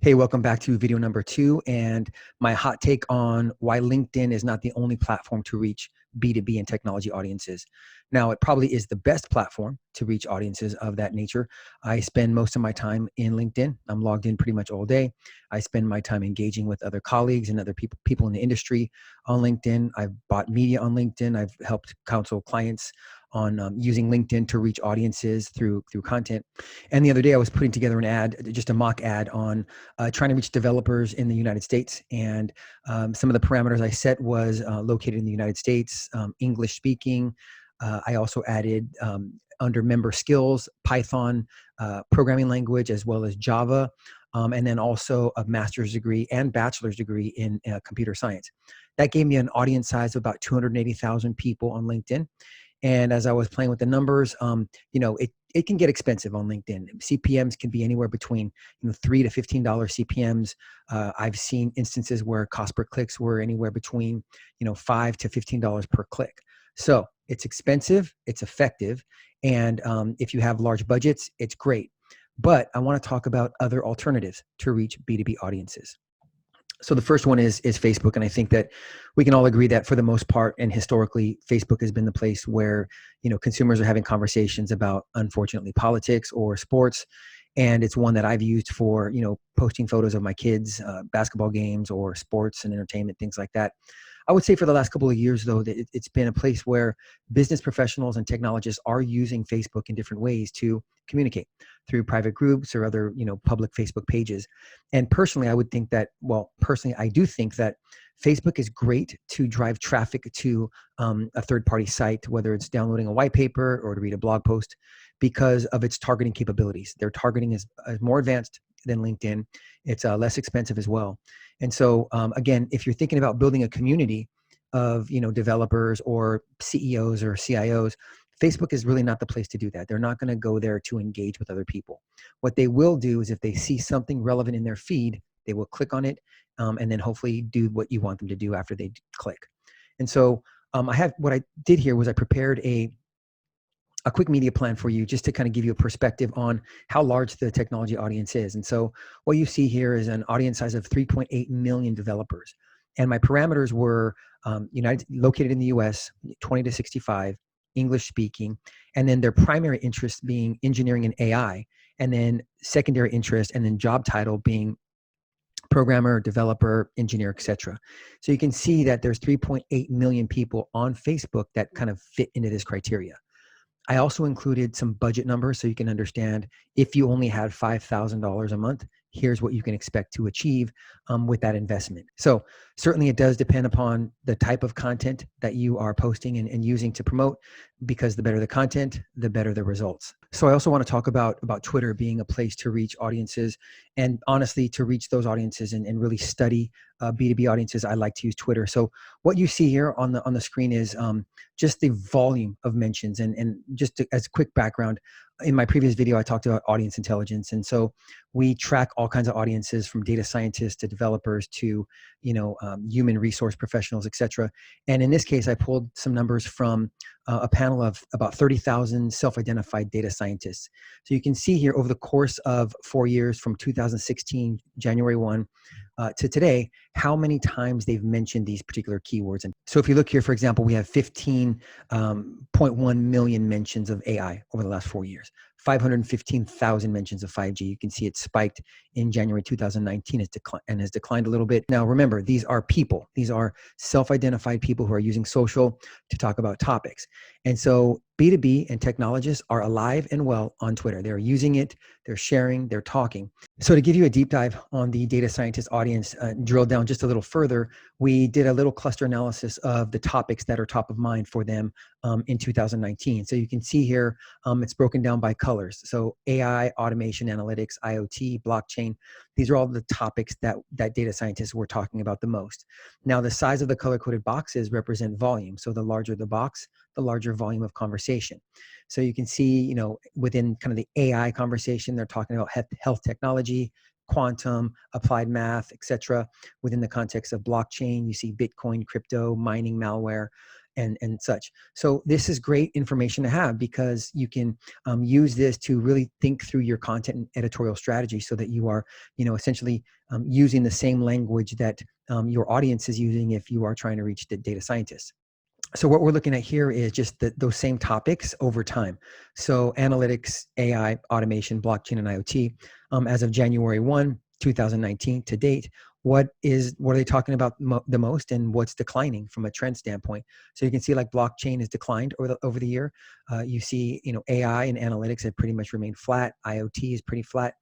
Hey, welcome back to video number 2 and my hot take on why LinkedIn is not the only platform to reach B2B and technology audiences. Now, it probably is the best platform to reach audiences of that nature. I spend most of my time in LinkedIn. I'm logged in pretty much all day. I spend my time engaging with other colleagues and other people in the industry on LinkedIn. I've bought media on LinkedIn. I've helped counsel clients on using LinkedIn to reach audiences through content. And the other day I was putting together an ad, just a mock ad on trying to reach developers in the United States. And some of the parameters I set was located in the United States, English speaking. I also added under member skills, Python programming language, as well as Java, and then also a master's degree and bachelor's degree in computer science. That gave me an audience size of about 280,000 people on LinkedIn. And as I was playing with the numbers, it can get expensive on LinkedIn. CPMs can be anywhere between $3 to $15 CPMs. I've seen instances where cost per clicks were anywhere between $5 to $15 per click. So it's expensive, it's effective, and if you have large budgets, it's great. But I want to talk about other alternatives to reach B2B audiences. So the first one is Facebook, and I think that we can all agree that for the most part, and historically, Facebook has been the place where consumers are having conversations about, unfortunately, politics or sports, and it's one that I've used for posting photos of my kids' basketball games or sports and entertainment, things like that. I would say for the last couple of years, though, that it's been a place where business professionals and technologists are using Facebook in different ways to communicate through private groups or other, public Facebook pages. And personally, I would think that, I do think that Facebook is great to drive traffic to a third-party site, whether it's downloading a white paper or to read a blog post, because of its targeting capabilities. Their targeting is more advanced than LinkedIn. It's less expensive as well. And so, again, if you're thinking about building a community of developers or CEOs or CIOs, Facebook is really not the place to do that. They're not going to go there to engage with other people. What they will do is if they see something relevant in their feed, they will click on it and then hopefully do what you want them to do after they click. And so what I did here was I prepared a quick media plan for you just to kind of give you a perspective on how large the technology audience is. And so what you see here is an audience size of 3.8 million developers. And my parameters were located in the US, 20 to 65, English speaking, and then their primary interest being engineering and AI, and then secondary interest, and then job title being programmer, developer, engineer, etc. So you can see that there's 3.8 million people on Facebook that kind of fit into this criteria. I also included some budget numbers so you can understand if you only had $5,000 a month, here's what you can expect to achieve with that investment. So certainly it does depend upon the type of content that you are posting and using to promote, because the better the content, the better the results. So I also want to talk about Twitter being a place to reach audiences, and honestly, to reach those audiences and really study B2B audiences, I like to use Twitter. So what you see here on the screen is just the volume of mentions. And just as a quick background, in my previous video, I talked about audience intelligence. And so we track all kinds of audiences, from data scientists to developers to, human resource professionals, et cetera. And in this case, I pulled some numbers from a panel of about 30,000 self-identified data scientists. So you can see here over the course of 4 years, from 2016, January 1, to today, how many times they've mentioned these particular keywords. And so if you look here, for example, we have 15.1 million mentions of AI over the last 4 years, 515,000 mentions of 5G. You can see it spiked in January 2019 and has declined a little bit. Now, remember, these are people. These are self-identified people who are using social to talk about topics. And so B2B and technologists are alive and well on Twitter. They're using it, they're sharing, they're talking. So to give you a deep dive on the data scientist audience, drill down just a little further, we did a little cluster analysis of the topics that are top of mind for them in 2019. So you can see here, it's broken down by colors. So AI, automation, analytics, IoT, blockchain, these are all the topics that data scientists were talking about the most. Now, the size of the color-coded boxes represent volume. So the larger the box, the larger volume of conversation. So you can see, within kind of the AI conversation, they're talking about health technology, quantum, applied math, et cetera. Within the context of blockchain, you see Bitcoin, crypto, mining, malware. and such. So this is great information to have, because you can use this to really think through your content and editorial strategy, so that you are, essentially using the same language that your audience is using if you are trying to reach the data scientists. So what we're looking at here is just those same topics over time. So analytics, AI, automation, blockchain, and IoT, as of January 1, 2019 to date. What are they talking about the most, and what's declining from a trend standpoint? So you can see like blockchain has declined over the year. You see, AI and analytics have pretty much remained flat. IoT is pretty flat.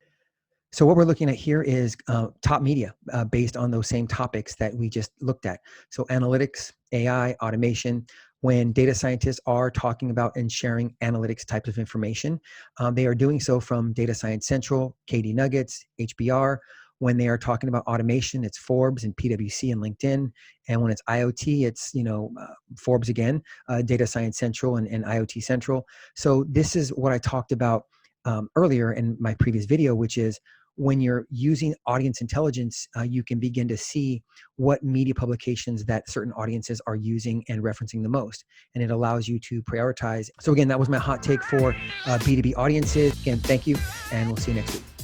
So what we're looking at here is top media based on those same topics that we just looked at. So analytics, AI, automation. When data scientists are talking about and sharing analytics types of information, they are doing so from Data Science Central, KD Nuggets, HBR. When they are talking about automation, it's Forbes and PwC and LinkedIn. And when it's IoT, it's Forbes again, Data Science Central and IoT Central. So this is what I talked about earlier in my previous video, which is when you're using audience intelligence, you can begin to see what media publications that certain audiences are using and referencing the most. And it allows you to prioritize. So again, that was my hot take for B2B audiences. Again, thank you, and we'll see you next week.